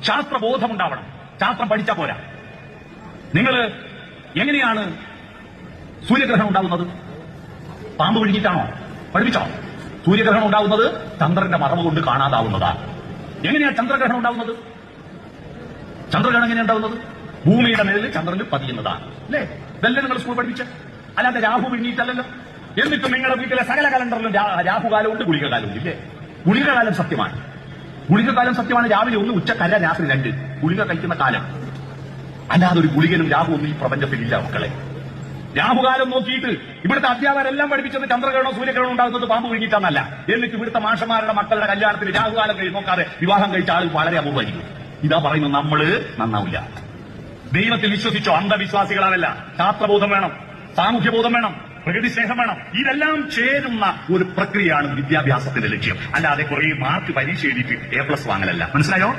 ശാസ്ത്രബോധമുണ്ടാവണം. ശാസ്ത്രം പഠിച്ചാ പോരാ. നിങ്ങൾ എങ്ങനെയാണ് സൂര്യഗ്രഹണം ഉണ്ടാവുന്നത്? പാമ്പ് വിഴുങ്ങിയിട്ടാണോ? പഠിപ്പിച്ചോ? സൂര്യഗ്രഹണം ഉണ്ടാവുന്നത് ചന്ദ്രന്റെ മറവ് കൊണ്ട് കാണാതാവുന്നതാണ്. എങ്ങനെയാണ് ചന്ദ്രഗ്രഹണം ഉണ്ടാവുന്നത്? ചന്ദ്രഗ്രഹണം എങ്ങനെയാണ് ഉണ്ടാവുന്നത്? ഭൂമിയുടെ മേലിൽ ചന്ദ്രനിൽ പതിയുന്നതാണ്. അല്ലേ? ഇതല്ലേ നിങ്ങൾ സ്കൂൾ പഠിപ്പിച്ച? അല്ലാതെ രാഹു വിഴുങ്ങിയിട്ടല്ലല്ലോ. എന്നിട്ടും നിങ്ങളുടെ വീട്ടിലെ സകല കലണ്ടറിലും രാഹുകാലമുണ്ട്, ഗുളികകാലമുണ്ട്. ഇല്ലേ? ഗുളികകാലം സത്യമാണ്. ഗുളികകാലം സത്യമാണ്. രാവിലെ 1, ഉച്ചക്കര, രാത്രി 2 ഗുളിക കഴിക്കുന്ന കാലം. അല്ലാതെ ഒരു ഗുളികനും രാഹു ഒന്നും ഈ പ്രപഞ്ചത്തിലില്ല മക്കളെ. രാഹുകാലം നോക്കിയിട്ട് ഇവിടുത്തെ അധ്യാപകരെല്ലാം പഠിപ്പിച്ചത് ചന്ദ്രഗ്രഹണോ സൂര്യഗ്രഹണം ഉണ്ടാകുന്നത് പാമ്പ് വിഴുങ്ങിയിട്ടാന്നല്ല. എന്നിട്ട് ഇവിടുത്തെ മാഷന്മാരുടെ മക്കളുടെ കല്യാണത്തിന് രാഹുകാലം നോക്കാതെ വിവാഹം കഴിച്ച ആൾ വളരെ അപൂർവമായിരിക്കും. ഇതാ പറയുന്നത്, നമ്മള് നന്നാവില്ല. ദൈവത്തിൽ വിശ്വസിച്ചോ? അന്ധവിശ്വാസികളാണല്ല. ശാസ്ത്രബോധം വേണം, സാമൂഹ്യബോധം വേണം, പ്രകൃതി സ്നേഹം വേണം. ഇതെല്ലാം ചേരുന്ന ഒരു പ്രക്രിയയാണ് വിദ്യാഭ്യാസത്തിന്റെ ലക്ഷ്യം. അല്ലാതെ കുറെ മാർക്ക് പരീക്ഷ എഴുതിയിട്ട് A+ വാങ്ങലല്ല. മനസ്സിലായോ?